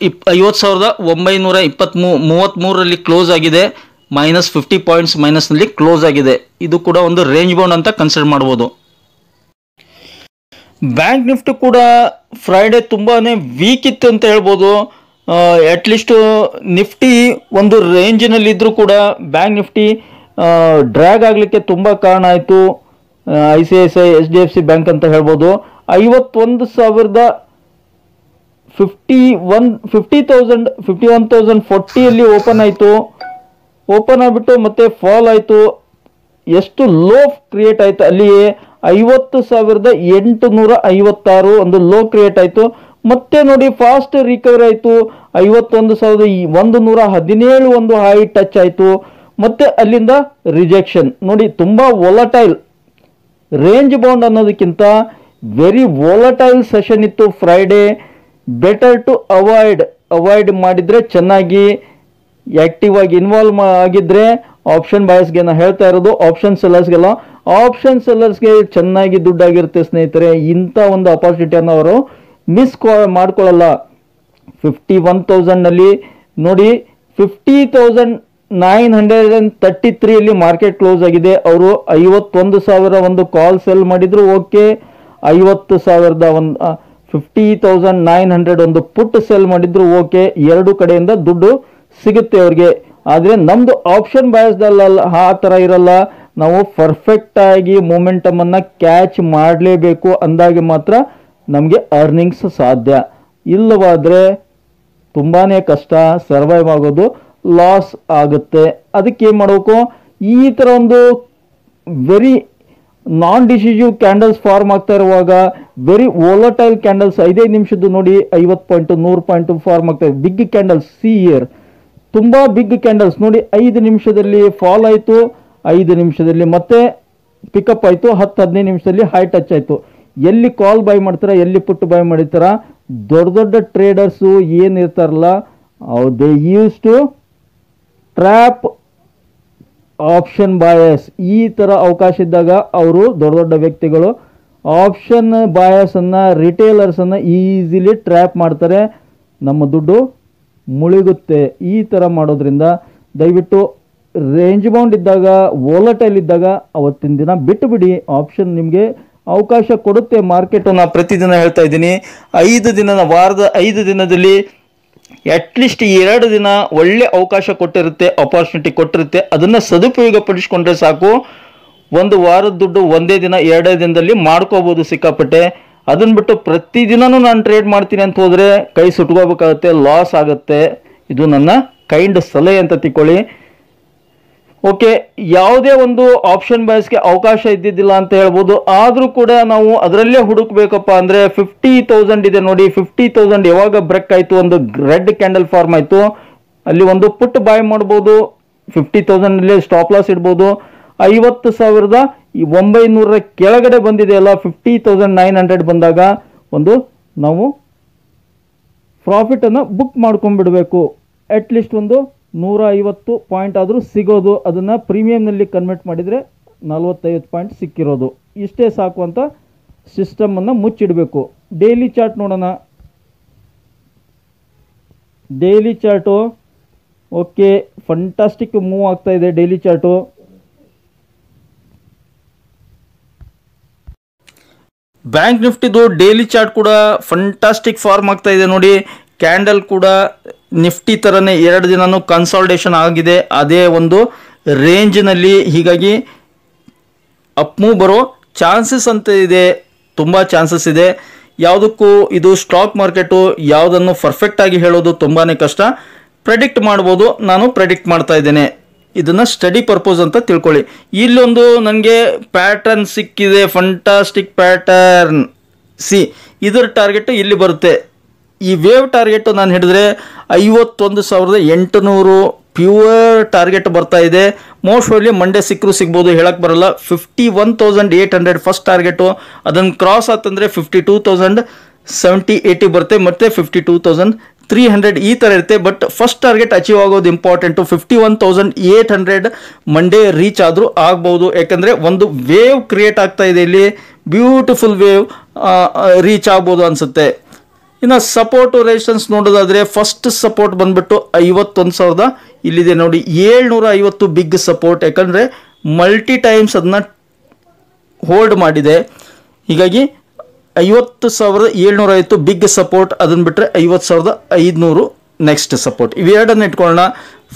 Speaker 1: 50,933ರಲ್ಲಿ ಕ್ಲೋಸ್ ಆಗಿದೆ. -50 ಪಾಯಿಂಟ್ಸ್ ಮೈನಸ್ನಲ್ಲಿ ಕ್ಲೋಸ್ ಆಗಿದೆ. ಇದು ಕೂಡ ಒಂದು ರೇಂಜ್ ಬೌಂಡ್ ಅಂತ ಕನ್ಸಿಡರ್ ಮಾಡ್ಬೋದು. ಬ್ಯಾಂಕ್ ನಿಫ್ಟಿ ಕೂಡ ಫ್ರೈಡೇ ತುಂಬಾ ವೀಕ್ ಇತ್ತು ಅಂತ ಹೇಳ್ಬೋದು. ಅಟ್ಲೀಸ್ಟ್ ನಿಫ್ಟಿ ಒಂದು ರೇಂಜಿನಲ್ಲಿದ್ದರೂ ಕೂಡ ಬ್ಯಾಂಕ್ ನಿಫ್ಟಿ ಡ್ರ್ಯಾಗ್ ಆಗಲಿಕ್ಕೆ ತುಂಬ ಕಾರಣ ಆಯಿತು. ICICI HDFC ಬ್ಯಾಂಕ್ ಅಂತ ಹೇಳ್ಬೋದು. 51,040ಯಲ್ಲಿ ಓಪನ್ ಆಯಿತು. ಓಪನ್ ಆಗಿಬಿಟ್ಟು ಮತ್ತೆ ಫಾಲ್ ಆಯಿತು. ಎಷ್ಟು ಲೋ ಕ್ರಿಯೇಟ್ ಆಯಿತು ಅಲ್ಲಿ 50,856 ಒಂದು ಲೋ ಕ್ರಿಯೇಟ್ ಆಯಿತು. ಮತ್ತೆ ನೋಡಿ ಫಾಸ್ಟ್ ರಿಕವರಿ ಆಯಿತು. 51,117 ಒಂದು ಹೈ ಟಚ್ ಆಯಿತು. ಮತ್ತೆ ಅಲ್ಲಿಂದ ರಿಜೆಕ್ಷನ್ ನೋಡಿ. ತುಂಬ ವೊಲಟೈಲ್, ರೇಂಜ್ ಬೌಂಡ್ ಅನ್ನೋದಕ್ಕಿಂತ ವೆರಿ ವೊಲಟೈಲ್ ಸೆಷನ್ ಇತ್ತು ಫ್ರೈಡೇ. ಬೆಟರ್ ಟು ಅವಾಯ್ಡ್ ಮಾಡಿದರೆ ಚೆನ್ನಾಗಿ. ಆ್ಯಕ್ಟಿವ್ ಆಗಿ ಇನ್ವಾಲ್ವ್ ಆಗಿದ್ರೆ ಆಪ್ಷನ್ ಬಾಯರ್ಸ್ಗೆ ನಾನು ಹೇಳ್ತಾ ಇರೋದು, ಆಪ್ಷನ್ ಸೆಲ್ಲರ್ಸ್ಗೆಲ್ಲ, ಆಪ್ಷನ್ ಸೆಲ್ಲರ್ಸ್ಗೆ ಚೆನ್ನಾಗಿ ದುಡ್ಡಾಗಿರುತ್ತೆ ಸ್ನೇಹಿತರೆ. ಇಂಥ ಒಂದು ಅಪಾರ್ಚುನಿಟಿಯನ್ನು ಅವರು ಮಿಸ್ ಮಾಡ್ಕೊಳ್ಳಲ್ಲ. 51,000ನಲ್ಲಿ ನೋಡಿ 50,933ಯಲ್ಲಿ ಮಾರ್ಕೆಟ್ ಕ್ಲೋಸ್ ಆಗಿದೆ. ಅವರು 51,000 ಒಂದು ಕಾಲ್ ಸೆಲ್ ಮಾಡಿದ್ರು ಓಕೆ. 50,000 ಒಂದು 50,900 ಒಂದು ಪುಟ್ ಸೆಲ್ ಮಾಡಿದ್ರು ಓಕೆ. ಎರಡು ಕಡೆಯಿಂದ ದುಡ್ಡು ಸಿಗುತ್ತೆ ಅವ್ರಿಗೆ. ಆದರೆ ನಮ್ಮದು ಆಪ್ಷನ್ ಬಾಯಸ್ದಲ್ಲ, ಆ ಥರ ಇರಲ್ಲ. ನಾವು ಪರ್ಫೆಕ್ಟಾಗಿ ಮೂಮೆಂಟಮನ್ನು ಕ್ಯಾಚ್ ಮಾಡಲೇಬೇಕು ಅಂದಾಗೆ ಮಾತ್ರ ನಮಗೆ ಅರ್ನಿಂಗ್ಸ್ ಸಾಧ್ಯ. ಇಲ್ಲವಾದರೆ ತುಂಬಾ ಕಷ್ಟ ಸರ್ವೈವ್ ಆಗೋದು. ಲಾಸ್ ಆಗುತ್ತೆ. ಅದಕ್ಕೆ ಏನು ಮಾಡಬೇಕು, ಈ ಥರ ಒಂದು ವೆರಿ ನಾನ್ ಡಿಸಿಸಿವ್ ಕ್ಯಾಂಡಲ್ಸ್ ಫಾರ್ಮ್ ಆಗ್ತಾ ಇರುವಾಗ, ವೆರಿ ವೋಲಟೈಲ್ ಕ್ಯಾಂಡಲ್ಸ್ 5 ನಿಮಿಷದ್ದು ನೋಡಿ 50 ಪಾಯಿಂಟ್ 100 ಪಾಯಿಂಟ್ ಫಾರ್ಮ್ ಆಗ್ತಾ ಇದೆ. ಬಿಗ್ ಕ್ಯಾಂಡಲ್ಸ್ ಸಿ ಇಯರ್, ತುಂಬ ಬಿಗ್ ಕ್ಯಾಂಡಲ್ಸ್ ನೋಡಿ 5 ನಿಮಿಷದಲ್ಲಿ ಫಾಲ್ ಆಯಿತು, 5 ನಿಮಿಷದಲ್ಲಿ ಮತ್ತೆ ಪಿಕಪ್ ಆಯಿತು, 10-15 ನಿಮಿಷದಲ್ಲಿ ಹೈ ಟಚ್ ಆಯಿತು. ಎಲ್ಲಿ ಕಾಲ್ ಬೈ ಮಾಡ್ತಾರ, ಎಲ್ಲಿ ಪುಟ್ ಬೈ ಮಾಡಿರ್ತಾರ, ದೊಡ್ಡ ದೊಡ್ಡ ಟ್ರೇಡರ್ಸು ಏನಿರ್ತಾರಲ್ಲ, they use to trap option bias. ಈ ಥರ ಅವಕಾಶ ಇದ್ದಾಗ ಅವರು ದೊಡ್ಡ ದೊಡ್ಡ ವ್ಯಕ್ತಿಗಳು ಆಪ್ಷನ್ ಬಾಯಸನ್ನು, ರಿಟೇಲರ್ಸನ್ನು ಈಸಿಲಿ ಟ್ರ್ಯಾಪ್ ಮಾಡ್ತಾರೆ, ನಮ್ಮ ದುಡ್ಡು ಮುಳುಗುತ್ತೆ. ಈ ಥರ ಮಾಡೋದ್ರಿಂದ ದಯವಿಟ್ಟು ರೇಂಜ್ ಬೌಂಡ್ ಇದ್ದಾಗ, ವೋಲಟೈಲ್ ಇದ್ದಾಗ ಅವತ್ತಿನ ದಿನ ಬಿಟ್ಟು ಬಿಡಿ. ಆಪ್ಷನ್ ನಿಮಗೆ ಅವಕಾಶ ಕೊಡುತ್ತೆ ಮಾರ್ಕೆಟು. ನಾನು ಪ್ರತಿದಿನ ಹೇಳ್ತಾ ಇದ್ದೀನಿ, 5 ದಿನ, ವಾರದ 5 ದಿನದಲ್ಲಿ ಅಟ್ಲೀಸ್ಟ್ 2 ದಿನ ಒಳ್ಳೆ ಅವಕಾಶ ಕೊಟ್ಟಿರುತ್ತೆ, ಅಪಾರ್ಚುನಿಟಿ ಕೊಟ್ಟಿರುತ್ತೆ. ಅದನ್ನು ಸದುಪಯೋಗ ಪಡಿಸ್ಕೊಂಡ್ರೆ ಸಾಕು. ಒಂದು ವಾರದ ದುಡ್ಡು ಒಂದೇ ದಿನ 2 ದಿನದಲ್ಲಿ ಮಾಡ್ಕೋಬೋದು ಸಿಕ್ಕಾಪಟ್ಟೆ. ಅದನ್ನ ಬಿಟ್ಟು ಪ್ರತಿದಿನನೂ ನಾನು ಟ್ರೇಡ್ ಮಾಡ್ತೀನಿ ಅಂತ ಹೋದರೆ ಕೈ ಸುಟ್ಕೋಬೇಕಾಗುತ್ತೆ, ಲಾಸ್ ಆಗುತ್ತೆ. ಇದು ನನ್ನ ಕೈಂಡ್ ಸಲಹೆ ಅಂತ ತಿಳ್ಕೊಳ್ಳಿ. ಓಕೆ, ಯಾವುದೇ ಒಂದು ಆಪ್ಷನ್ ಬಾಯ್ಸ್ಗೆ ಅವಕಾಶ ಇದ್ದಿದ್ದಿಲ್ಲ ಅಂತ ಹೇಳ್ಬೋದು. ಆದರೂ ಕೂಡ ನಾವು ಅದರಲ್ಲೇ ಹುಡುಕ್ಬೇಕಪ್ಪ ಅಂದರೆ 50,000 ಇದೆ ನೋಡಿ. 50,000 ಯಾವಾಗ ಬ್ರೇಕ್ ಆಯಿತು, ಒಂದು ರೆಡ್ ಕ್ಯಾಂಡಲ್ ಫಾರ್ಮ್ ಆಯಿತು, ಅಲ್ಲಿ ಒಂದು ಪುಟ್ ಬಾಯ್ ಮಾಡ್ಬೋದು. 50,000 ಸ್ಟಾಪ್ ಲಾಸ್ ಇಡ್ಬೋದು. 50,900 ಕೆಳಗಡೆ ಬಂದಿದೆ ಅಲ್ಲ, 50,900 ಬಂದಾಗ ಒಂದು ನಾವು ಪ್ರಾಫಿಟನ್ನು ಬುಕ್ ಮಾಡ್ಕೊಂಡ್ಬಿಡ್ಬೇಕು. ಅಟ್ಲೀಸ್ಟ್ ಒಂದು 150 ಪಾಯಿಂಟ್ ಆದರೂ ಸಿಗೋದು. ಅದನ್ನು ಪ್ರೀಮಿಯಂನಲ್ಲಿ ಕನ್ವರ್ಟ್ ಮಾಡಿದರೆ 45 ಪಾಯಿಂಟ್ ಸಿಕ್ಕಿರೋದು. ಇಷ್ಟೇ ಸಾಕು ಅಂತ ಸಿಸ್ಟಮನ್ನು ಮುಚ್ಚಿಡಬೇಕು. ಡೈಲಿ ಚಾರ್ಟ್ ನೋಡೋಣ. Daily chart okay, fantastic move ಆಗ್ತಾ ಇದೆ ಡೈಲಿ ಚಾರ್ಟು. ಬ್ಯಾಂಕ್ ನಿಫ್ಟಿದು ಡೈಲಿ ಚಾರ್ಟ್ ಕೂಡ ಫಂಟಾಸ್ಟಿಕ್ ಫಾರ್ಮ್ ಆಗ್ತಾ ಇದೆ ನೋಡಿ. ಕ್ಯಾಂಡಲ್ ಕೂಡ ನಿಫ್ಟಿ ಥರನೇ 2 ದಿನನೂ ಕನ್ಸಾಲ್ಟೇಷನ್ ಆಗಿದೆ ಅದೇ ಒಂದು ರೇಂಜ್ನಲ್ಲಿ. ಹೀಗಾಗಿ ಅಪ್ ಮೂವ್ ಬರೋ ಚಾನ್ಸಸ್ ಅಂತ ಇದೆ, ತುಂಬ ಚಾನ್ಸಸ್ ಇದೆ. ಯಾವುದಕ್ಕೂ ಇದು ಸ್ಟಾಕ್ ಮಾರ್ಕೆಟು, ಯಾವುದನ್ನು ಪರ್ಫೆಕ್ಟಾಗಿ ಹೇಳೋದು ತುಂಬಾ ಕಷ್ಟ. ಪ್ರೆಡಿಕ್ಟ್ ಮಾಡ್ಬೋದು, ನಾನು ಪ್ರೆಡಿಕ್ಟ್ ಮಾಡ್ತಾ ಇದ್ದೇನೆ. ಇದನ್ನು ಸ್ಟಡಿ ಪರ್ಪೋಸ್ ಅಂತ ತಿಳ್ಕೊಳ್ಳಿ. ಇಲ್ಲೊಂದು ನನಗೆ ಪ್ಯಾಟರ್ನ್ ಸಿಕ್ಕಿದೆ, ಫಂಟಾಸ್ಟಿಕ್ ಪ್ಯಾಟರ್ನ್. ಇದರ ಟಾರ್ಗೆಟ್ ಇಲ್ಲಿ ಬರುತ್ತೆ. ಈ ವೇವ್ ಟಾರ್ಗೆಟ್ ನಾನು ಹಿಡಿದ್ರೆ 51,800 ಪ್ಯೂರ್ ಟಾರ್ಗೆಟ್ ಬರ್ತಾ ಇದೆ. ಮೋಸ್ಟ್ ಪ್ರಾಬಬ್ಲಿ ಮಂಡೇ ಸಿಕ್ಕರೂ ಸಿಗ್ಬೋದು, ಹೇಳಕ್ಕೆ ಬರಲ್ಲ. 51,800 ಫಸ್ಟ್ ಟಾರ್ಗೆಟು. ಅದನ್ನು ಕ್ರಾಸ್ ಆತಂದರೆ 52,070-80 ಬರುತ್ತೆ, ಮತ್ತು 52,300 ಈ ಥರ ಇರುತ್ತೆ. ಬಟ್ ಫಸ್ಟ್ ಟಾರ್ಗೆಟ್ ಅಚೀವ್ ಆಗೋದು ಇಂಪಾರ್ಟೆಂಟು. 51,800 ಮಂಡೇ ರೀಚ್ ಆದರೂ ಆಗ್ಬೋದು, ಯಾಕಂದರೆ ಒಂದು ವೇವ್ ಕ್ರಿಯೇಟ್ ಆಗ್ತಾ ಇದೆ ಇಲ್ಲಿ, ಬ್ಯೂಟಿಫುಲ್ ವೇವ್ ರೀಚ್ ಆಗ್ಬೋದು ಅನಿಸುತ್ತೆ. ಇನ್ನು ಸಪೋರ್ಟು ರೆಸಿಸ್ಟೆನ್ಸ್ ನೋಡೋದಾದರೆ ಫಸ್ಟ್ ಸಪೋರ್ಟ್ ಬಂದುಬಿಟ್ಟು 51,000 ಇಲ್ಲಿದೆ ನೋಡಿ. 750 ಬಿಗ್ ಸಪೋರ್ಟ್, ಯಾಕಂದರೆ ಮಲ್ಟಿ ಟೈಮ್ಸ್ ಅದನ್ನ ಹೋಲ್ಡ್ ಮಾಡಿದೆ. ಹೀಗಾಗಿ 50,750 ಬಿಗ್ ಸಪೋರ್ಟ್. ಅದನ್ನು ಬಿಟ್ಟರೆ 50,500 ನೆಕ್ಸ್ಟ್ ಸಪೋರ್ಟ್. ಇವೆರಡನ್ನು ಇಟ್ಕೊಳ್ಳೋಣ.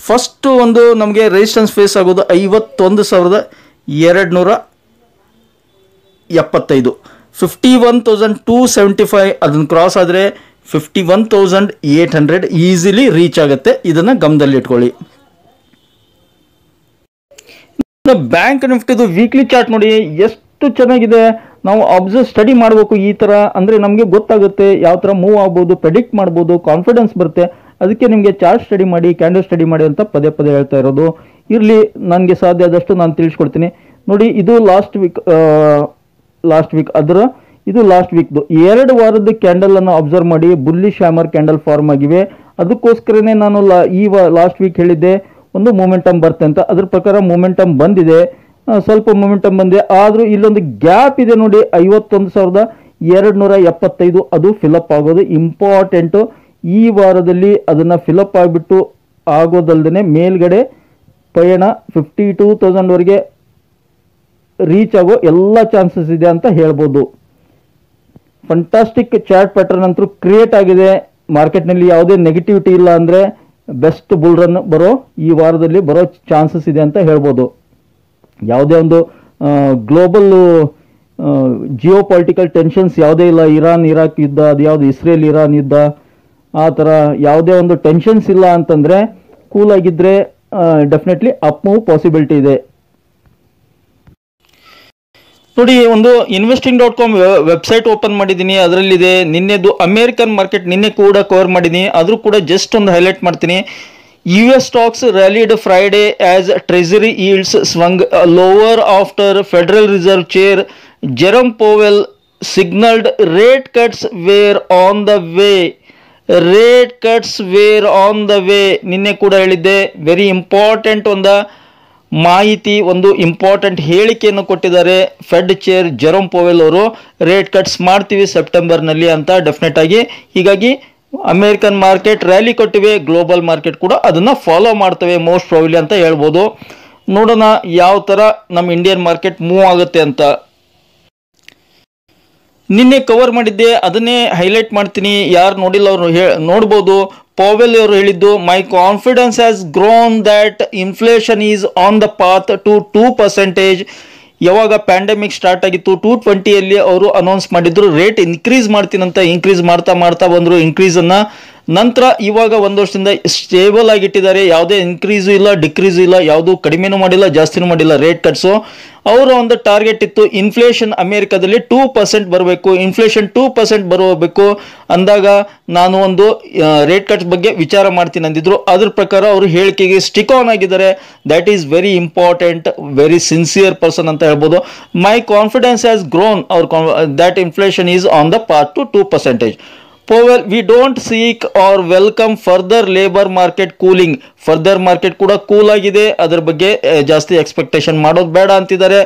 Speaker 1: ಫಸ್ಟು ಒಂದು ನಮಗೆ ರೆಸಿಸ್ಟೆನ್ಸ್ ಫೇಸ್ ಆಗೋದು 51,275. 51,275 ಅದನ್ನು ಕ್ರಾಸ್ ಆದರೆ 51,800 ಈಸಿಲಿ ರೀಚ್ ಆಗುತ್ತೆ. ಇದನ್ನು ಗಮನದಲ್ಲಿ ಇಟ್ಕೊಳ್ಳಿ. ಬ್ಯಾಂಕ್ ನಿಫ್ಟಿದು ವೀಕ್ಲಿ ಚಾರ್ಟ್ ನೋಡಿ ಎಷ್ಟು ಚೆನ್ನಾಗಿದೆ. ನಾವು ಅಬ್ಸರ್ವ್ ಸ್ಟಡಿ ಮಾಡಬೇಕು ಈ ಥರ, ಅಂದರೆ ನಮಗೆ ಗೊತ್ತಾಗುತ್ತೆ ಯಾವ ಥರ ಮೂವ್ ಆಗ್ಬೋದು, ಪ್ರೆಡಿಕ್ಟ್ ಮಾಡ್ಬೋದು, ಕಾನ್ಫಿಡೆನ್ಸ್ ಬರುತ್ತೆ. ಅದಕ್ಕೆ ನಿಮಗೆ ಚಾರ್ಟ್ ಸ್ಟಡಿ ಮಾಡಿ, ಕ್ಯಾಂಡಲ್ ಸ್ಟಡಿ ಮಾಡಿ ಅಂತ ಪದೇ ಪದೇ ಹೇಳ್ತಾ ಇರೋದು. ಇರಲಿ, ನನಗೆ ಸಾಧ್ಯ ಆದಷ್ಟು ನಾನು ತಿಳಿಸ್ಕೊಡ್ತೀನಿ ನೋಡಿ. ಇದು ಲಾಸ್ಟ್ ವೀಕ್ ಇದು ಲಾಸ್ಟ್ ವೀಕ್ದು 2 ವಾರದ ಕ್ಯಾಂಡಲನ್ನು ಅಬ್ಸರ್ವ್ ಮಾಡಿ. ಬುಲ್ಲಿಶ್ ಹ್ಯಾಮರ್ ಕ್ಯಾಂಡಲ್ ಫಾರ್ಮ್ ಆಗಿವೆ. ಅದಕ್ಕೋಸ್ಕರನೇ ನಾನು ಲಾಸ್ಟ್ ವೀಕ್ ಹೇಳಿದ್ದೆ ಒಂದು ಮೂಮೆಂಟಮ್ ಬರುತ್ತೆ ಅಂತ. ಅದ್ರ ಪ್ರಕಾರ ಮೂಮೆಂಟಮ್ ಬಂದಿದೆ, ಸ್ವಲ್ಪ ಮೂಮೆಂಟಮ್ ಬಂದಿದೆ. ಆದರೂ ಇಲ್ಲೊಂದು ಗ್ಯಾಪ್ ಇದೆ ನೋಡಿ, 51,275 ಅದು ಫಿಲಪ್ ಆಗೋದು ಇಂಪಾರ್ಟೆಂಟು. ಈ ವಾರದಲ್ಲಿ ಅದನ್ನು ಫಿಲಪ್ ಆಗಿಬಿಟ್ಟು ಆಗೋದಲ್ದೇ ಮೇಲ್ಗಡೆ ಪಯಣ 52,000ವರೆಗೆ ರೀಚ್ ಆಗೋ ಎಲ್ಲ ಚಾನ್ಸಸ್ ಇದೆ ಅಂತ ಹೇಳ್ಬೋದು. ಫಂಟಾಸ್ಟಿಕ್ ಚಾರ್ಟ್ ಪ್ಯಾಟರ್ನ್ ಅಂತೂ ಕ್ರಿಯೇಟ್ ಆಗಿದೆ. ಮಾರ್ಕೆಟ್ನಲ್ಲಿ ಯಾವುದೇ ನೆಗೆಟಿವಿಟಿ ಇಲ್ಲ ಅಂದರೆ ಬೆಸ್ಟ್ ಬುಲ್ ರನ್ ಈ ವಾರದಲ್ಲಿ ಬರೋ ಚಾನ್ಸಸ್ ಇದೆ ಅಂತ ಹೇಳ್ಬೋದು. ಯಾವುದೇ ಒಂದು ಗ್ಲೋಬಲ್ ಜಿಯೋ ಪೊಲಿಟಿಕಲ್ ಟೆನ್ಷನ್ಸ್ ಯಾವುದೇ ಇಲ್ಲ. ಇರಾಕ್ ಯುದ್ಧ, ಅದು ಯಾವುದು ಇಸ್ರೇಲ್ ಇರಾನ್ ಯುದ್ಧ, ಆ ಥರ ಯಾವುದೇ ಒಂದು ಟೆನ್ಷನ್ಸ್ ಇಲ್ಲ ಅಂತಂದರೆ ಕೂಲ್ ಆಗಿದ್ರೆ ಡೆಫಿನೆಟ್ಲಿ ಅಪ್ ಮೂವ್ ಪಾಸಿಬಿಲಿಟಿ ಇದೆ. ನೋಡಿ, ಒಂದು investing.com ವೆಬ್ಸೈಟ್ ಓಪನ್ ಮಾಡಿದ್ದೀನಿ, ಅದರಲ್ಲಿದೆ ನಿನ್ನೆದು ಅಮೇರಿಕನ್ ಮಾರ್ಕೆಟ್ ನಿನ್ನೆ ಕೂಡ ಕವರ್ ಮಾಡಿದ್ದೀನಿ, ಆದರೂ ಕೂಡ ಜಸ್ಟ್ ಒಂದು ಹೈಲೈಟ್ ಮಾಡ್ತೀನಿ. US stocks rallied Friday as Treasury yields swung lower after Federal Reserve Chair Jerome Powell signaled rate cuts were on the way. Rate cuts were on the way ನಿನ್ನೆ ಕೂಡ ಹೇಳಿದ್ದೆ. Very important ಒಂದು ಮಾಹಿತಿ, ಒಂದು important ಹೇಳಿಕೆಯನ್ನು ಕೊಟ್ಟಿದ್ದಾರೆ Fed chair Jerome Powell ಅವರು. Rate cuts ಮಾಡ್ತೀವಿ ಸೆಪ್ಟೆಂಬರ್ನಲ್ಲಿ ಅಂತ ಡೆಫಿನೆಟ್ ಆಗಿ. ಹೀಗಾಗಿ ಅಮೇರಿಕನ್ ಮಾರ್ಕೆಟ್ ರ್ಯಾಲಿ ಕೊಟ್ಟಿವೆ, ಗ್ಲೋಬಲ್ ಮಾರ್ಕೆಟ್ ಕೂಡ ಅದನ್ನು ಫಾಲೋ ಮಾಡ್ತವೆ ಮೋಸ್ಟ್ ಪ್ರಾಬಬ್ಲಿ ಅಂತ ಹೇಳ್ಬೋದು. ನೋಡೋಣ ಯಾವ ಥರ ನಮ್ಮ ಇಂಡಿಯನ್ ಮಾರ್ಕೆಟ್ ಮೂವ್ ಆಗುತ್ತೆ ಅಂತ. ನಿನ್ನೆ ಕವರ್ ಮಾಡಿದ್ದೆ, ಅದನ್ನೇ ಹೈಲೈಟ್ ಮಾಡ್ತೀನಿ. ಯಾರು ನೋಡಿಲ್ಲ ಅವರು ನೋಡ್ಬೋದು. ಪೋವೆಲ್ ಅವರು ಹೇಳಿದ್ದು, my confidence has grown that inflation is on the path to 2%. ಯಾವಾಗ ಪ್ಯಾಂಡಮಿಕ್ ಸ್ಟಾರ್ಟ್ ಆಗಿತ್ತು 2020ಯಲ್ಲಿ ಅವರು ಅನೌನ್ಸ್ ಮಾಡಿದ್ರು ರೇಟ್ ಇನ್ಕ್ರೀಸ್ ಮಾಡ್ತೀನಂತ. ಇನ್ಕ್ರೀಸ್ ಮಾಡ್ತಾ ಬಂದರು ಇನ್ಕ್ರೀಸನ್ನು. ನಂತರ ಇವಾಗ ಒಂದು ವರ್ಷದಿಂದ ಸ್ಟೇಬಲ್ ಆಗಿಟ್ಟಿದ್ದಾರೆ. ಯಾವುದೇ ಇನ್ಕ್ರೀಸು ಇಲ್ಲ, ಡಿಕ್ರೀಸು ಇಲ್ಲ, ಯಾವುದೂ ಕಡಿಮೆನೂ ಮಾಡಿಲ್ಲ, ಜಾಸ್ತಿನೂ ಮಾಡಿಲ್ಲ ರೇಟ್ ಕಟ್ಸು. ಅವರ ಒಂದು ಟಾರ್ಗೆಟ್ ಇತ್ತು ಇನ್ಫ್ಲೇಷನ್ ಅಮೇರಿಕಾದಲ್ಲಿ 2% ಬರಬೇಕು, ಇನ್ಫ್ಲೇಷನ್ 2% ಬರಬೇಕು ಅಂದಾಗ ನಾನು ಒಂದು ರೇಟ್ ಕಟ್ಸ್ ಬಗ್ಗೆ ವಿಚಾರ ಮಾಡ್ತೀನಿ ಅಂದಿದ್ರು. ಅದ್ರ ಪ್ರಕಾರ ಅವರು ಹೇಳಿಕೆಗೆ ಸ್ಟಿಕ್ ಆನ್ ಆಗಿದ್ದಾರೆ. That is very important, very sincere person ಅಂತ ಹೇಳ್ಬೋದು. My confidence has grown that inflation is on the path to 2%. Powell, we don't seek or welcome further labor market cooling. Further market ಕೂಡ cool ಆಗಿದೆ, ಅದರ ಬಗ್ಗೆ ಜಾಸ್ತಿ expectation ಮಾಡೋದು ಬೇಡ ಅಂತಿದ್ದಾರೆ.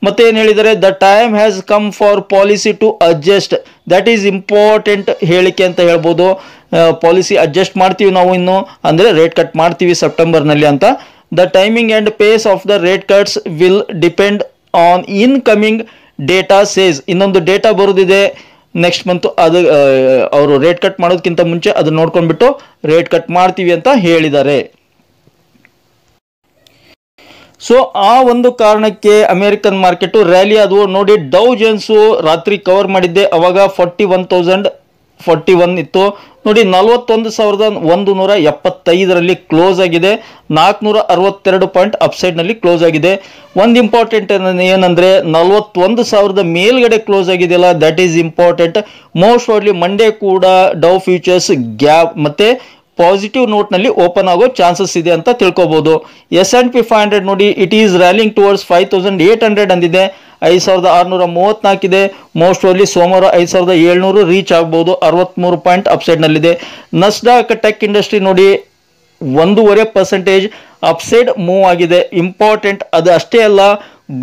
Speaker 1: ಮತ್ತೆ ಏನು ಹೇಳಿದ್ದಾರೆ, the time has come for policy to adjust. That is important ಹೇಳಿಕೆ ಅಂತ ಹೇಳ್ಬೋದು. ಪಾಲಿಸಿ ಅಡ್ಜಸ್ಟ್ ಮಾಡ್ತೀವಿ ನಾವು ಇನ್ನು, ಅಂದರೆ ರೇಟ್ ಕಟ್ ಮಾಡ್ತೀವಿ ಸೆಪ್ಟೆಂಬರ್ನಲ್ಲಿ ಅಂತ. The timing and pace of the rate cuts will depend on incoming data says. ಇನ್ನೊಂದು ಡೇಟಾ ಬರೋದಿದೆ ನೆಕ್ಸ್ಟ್ ಮಂತು, ಅದು ಅವರು ರೇಟ್ ಕಟ್ ಮಾಡೋದಕ್ಕಿಂತ ಮುಂಚೆ ಅದನ್ನ ನೋಡ್ಕೊಂಡ್ಬಿಟ್ಟು ರೇಟ್ ಕಟ್ ಮಾಡ್ತೀವಿ ಅಂತ ಹೇಳಿದ್ದಾರೆ. ಸೊ ಆ ಒಂದು ಕಾರಣಕ್ಕೆ ಅಮೇರಿಕನ್ ಮಾರ್ಕೆಟು ರ್ಯಾಲಿ ಅದು. ನೋಡಿ, ಡೌ ಜೋನ್ಸು ರಾತ್ರಿ ಕವರ್ ಮಾಡಿದ್ದೆ, ಅವಾಗ 41,041 ಇತ್ತು. ನೋಡಿ, 41,175ರಲ್ಲಿ ಕ್ಲೋಸ್ ಆಗಿದೆ. 462 ಪಾಯಿಂಟ್ ಅಪ್ಸೈಡ್ನಲ್ಲಿ ಕ್ಲೋಸ್ ಆಗಿದೆ. ಒಂದು ಇಂಪಾರ್ಟೆಂಟ್ ಏನಂದರೆ 41,000 ಮೇಲ್ಗಡೆ ಕ್ಲೋಸ್ ಆಗಿದೆಯಲ್ಲ, that is important. Most probably Monday ಕೂಡ ಡೌ ಫ್ಯೂಚರ್ಸ್ ಗ್ಯಾಪ್ ಮತ್ತು ಪಾಸಿಟಿವ್ ನೋಟ್ನಲ್ಲಿ ಓಪನ್ ಆಗೋ ಚಾನ್ಸಸ್ ಇದೆ ಅಂತ ತಿಳ್ಕೊಬೋದು. S&P 500 ನೋಡಿ, ಇಟ್ ಈಸ್ ರ್ಯಾಲಿಂಗ್ ಟುವರ್ಡ್ಸ್ 5,800 ಅಂದಿದೆ. 5,634 ಇದೆ. ಮೋಸ್ಟ್ ಪ್ರಾಬಬ್ಲಿ ಸೋಮವಾರ 5,700 ರೀಚ್ ಆಗ್ಬೋದು. 63 ಪಾಯಿಂಟ್ ಅಪ್ಸೈಡ್ನಲ್ಲಿದೆ. ನಸ್ಡಾಕ್ ಟೆಕ್ ಇಂಡಸ್ಟ್ರಿ ನೋಡಿ 1.5% ಅಪ್ಸೈಡ್ ಮೂವ್ ಆಗಿದೆ. ಇಂಪಾರ್ಟೆಂಟ್ ಅದು ಅಷ್ಟೇ ಅಲ್ಲ,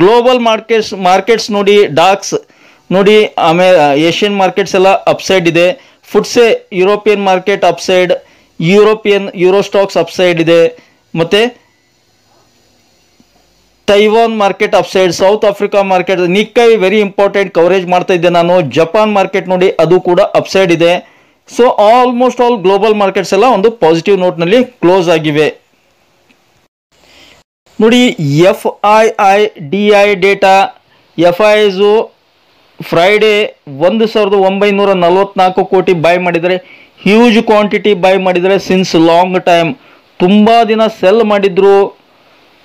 Speaker 1: ಗ್ಲೋಬಲ್ ಮಾರ್ಕೆಟ್ಸ್ ನೋಡಿ, ಡಾಕ್ಸ್ ನೋಡಿ, ಏಷ್ಯನ್ ಮಾರ್ಕೆಟ್ಸ್ ಎಲ್ಲ ಅಪ್ಸೈಡ್ ಇದೆ. ಫುಟ್ಸೆ European market upside, euro stocks upside ಇದೆ. ಮತ್ತು Taiwan market upside, South Africa market, Nikkei very important coverage ಮಾಡ್ತಾ ಇದ್ದೆ ನಾನು. ಜಪಾನ್ ಮಾರ್ಕೆಟ್ ನೋಡಿ, ಅದು ಕೂಡ ಅಪ್ಸೈಡ್ ಇದೆ. So almost all global markets ಎಲ್ಲ ಒಂದು ಪಾಸಿಟಿವ್ ನೋಟ್ನಲ್ಲಿ ಕ್ಲೋಸ್ ಆಗಿವೆ. ನೋಡಿ, FII ಡೇಟಾ. FIIಸು ಫ್ರೈಡೇ 1,944 ಕೋಟಿ ಬೈ ಮಾಡಿದರೆ, ಹ್ಯೂಜ್ ಕ್ವಾಂಟಿಟಿ ಬೈ ಮಾಡಿದರೆ ಸಿನ್ಸ್ ಲಾಂಗ್ ಟೈಮ್. ತುಂಬ ದಿನ ಸೆಲ್ ಮಾಡಿದ್ರು,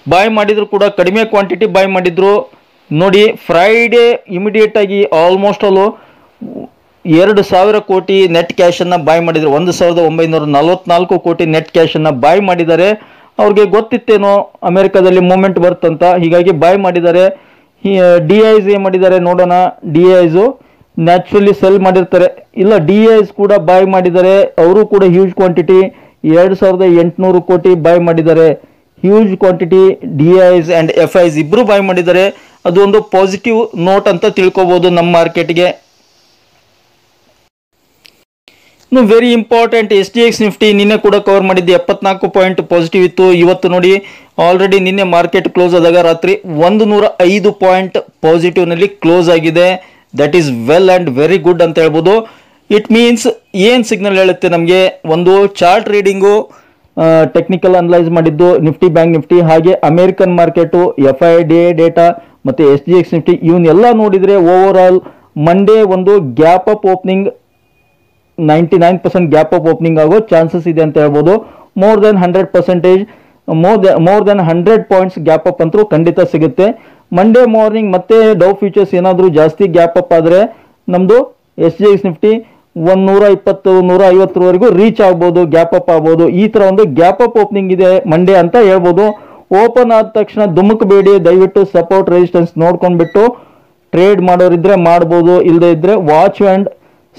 Speaker 1: ಬೈ ಮಾಡಿದ್ರು ಕೂಡ ಕಡಿಮೆ ಕ್ವಾಂಟಿಟಿ ಬೈ ಮಾಡಿದ್ರು. ನೋಡಿ, ಫ್ರೈಡೇ ಇಮಿಡಿಯೇಟ್ ಆಗಿ ಆಲ್ಮೋಸ್ಟ್ ಅಲ್ಲೂ 2,000 ಕೋಟಿ ನೆಟ್ ಕ್ಯಾಶನ್ನು ಬೈ ಮಾಡಿದ್ರು. 1,944 ಕೋಟಿ ನೆಟ್ ಕ್ಯಾಶನ್ನು ಬೈ ಮಾಡಿದ್ದಾರೆ. ಅವ್ರಿಗೆ ಗೊತ್ತಿತ್ತೇನೋ ಅಮೆರಿಕದಲ್ಲಿ ಮೂಮೆಂಟ್ ಬರ್ತಂತ, ಹೀಗಾಗಿ ಬೈ ಮಾಡಿದ್ದಾರೆ. DIs ಏನು ಮಾಡಿದ್ದಾರೆ ನೋಡೋಣ. DIಸು ನ್ಯಾಚುರಲಿ ಸೆಲ್ ಮಾಡಿರ್ತಾರೆ, ಇಲ್ಲ DIs ಕೂಡ ಬೈ ಮಾಡಿದ್ದಾರೆ. ಅವರು ಕೂಡ ಹ್ಯೂಜ್ ಕ್ವಾಂಟಿಟಿ 2,800 ಕೋಟಿ ಬೈ ಮಾಡಿದ್ದಾರೆ. Huge quantity DIs and FIs ಇಬ್ಬರು ಬೈ ಮಾಡಿದ್ದಾರೆ. ಅದು ಒಂದು ಪಾಸಿಟಿವ್ ನೋಟ್ ಅಂತ ತಿಳ್ಕೊಬೋದು ನಮ್ಮ ಮಾರ್ಕೆಟ್ಗೆ. ಇನ್ನು ವೆರಿ ಇಂಪಾರ್ಟೆಂಟ್ SGX ನಿಫ್ಟಿ ನಿನ್ನೆ ಕೂಡ ಕವರ್ ಮಾಡಿದ್ದೆ, 74 ಪಾಯಿಂಟ್ ಪಾಸಿಟಿವ್ ಇತ್ತು. ಇವತ್ತು ನೋಡಿ, ಆಲ್ರೆಡಿ ನಿನ್ನೆ ಮಾರ್ಕೆಟ್ ಕ್ಲೋಸ್ ಆದಾಗ ರಾತ್ರಿ 105 ಪಾಯಿಂಟ್ ಪಾಸಿಟಿವ್ನಲ್ಲಿ ಕ್ಲೋಸ್ ಆಗಿದೆ. That is well and very good ಅಂತ ಹೇಳ್ಬೋದು. ಇಟ್ ಮೀನ್ಸ್ ಏನು ಸಿಗ್ನಲ್ ಹೇಳುತ್ತೆ ನಮಗೆ, ಒಂದು ಚಾರ್ಟ್ ರೀಡಿಂಗು, ಟೆಕ್ನಿಕಲ್ ಅನಲೈಸ್ ಮಾಡಿದ್ದು ನಿಫ್ಟಿ, ಬ್ಯಾಂಕ್ ನಿಫ್ಟಿ, ಹಾಗೆ ಅಮೇರಿಕನ್ ಮಾರ್ಕೆಟು, FII ಡೇಟಾ ಮತ್ತು SGX ನಿಫ್ಟಿ ಇವನ್ನೆಲ್ಲ ನೋಡಿದರೆ ಓವರ್ ಆಲ್ ಮಂಡೇ ಒಂದು gap up opening, 99% gap up opening ಆಗೋ ಚಾನ್ಸಸ್ ಇದೆ ಅಂತ ಹೇಳ್ಬೋದು. More than 100%, more than 100 points gap up ಅಂತೂ ಖಂಡಿತ ಸಿಗುತ್ತೆ. ಮಂಡೇ ಮಾರ್ನಿಂಗ್ ಮತ್ತೆ ಡೌ ಫ್ಯೂಚರ್ಸ್ ಏನಾದರೂ ಜಾಸ್ತಿ ಗ್ಯಾಪ್ ಅಪ್ ಆದರೆ ನಮ್ಮದು SGX ನಿಫ್ಟಿ 120 150ವರೆಗೂ ರೀಚ್ ಆಗ್ಬೋದು, ಗ್ಯಾಪ್ ಅಪ್ ಆಗ್ಬೋದು. ಈ ಥರ ಒಂದು ಗ್ಯಾಪ್ ಅಪ್ ಓಪನಿಂಗ್ ಇದೆ ಮಂಡೇ ಅಂತ ಹೇಳ್ಬೋದು. ಓಪನ್ ಆದ ತಕ್ಷಣ ಧುಮುಕಬೇಡಿ, ದಯವಿಟ್ಟು ಸಪೋರ್ಟ್ ರೆಸಿಸ್ಟೆನ್ಸ್ ನೋಡ್ಕೊಂಡ್ಬಿಟ್ಟು ಟ್ರೇಡ್ ಮಾಡೋರಿದ್ರೆ ಮಾಡ್ಬೋದು, ಇಲ್ಲದೆ ಇದ್ದರೆ ವಾಚ್ ಆ್ಯಂಡ್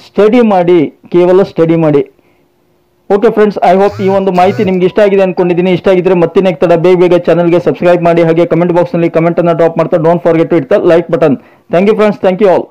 Speaker 1: ಸ್ಟಡಿ ಮಾಡಿ, ಕೇವಲ ಸ್ಟಡಿ ಮಾಡಿ. ಓಕೆ ಫ್ರೆಂಡ್ಸ್, ಐ ಹೋಪ್ ಈ ಒಂದು ಮಾಹಿತಿ ನಿಮ್ಗೆ ಇಷ್ಟ ಆಗಿದೆ ಅನ್ಕೊಂಡಿದ್ದೀನಿ. ಇಷ್ಟ ಆಗಿದ್ರೆ ಮತ್ತಿನ ತಡ ಬೇಗ ಚಾನಲ್ಗೆ ಸಬ್ಸ್ಕ್ರೈಬ್ ಮಾಡಿ, ಹಾಗೆ ಕಮೆಂಟ್ ಬಾಕ್ಸ್ನಲ್ಲಿ ಕಮೆಂಟನ್ನು ಡ್ರಾಪ್ ಮಾಡ್ತಾ don't forget to hit the like button. Thank you friends, thank you all.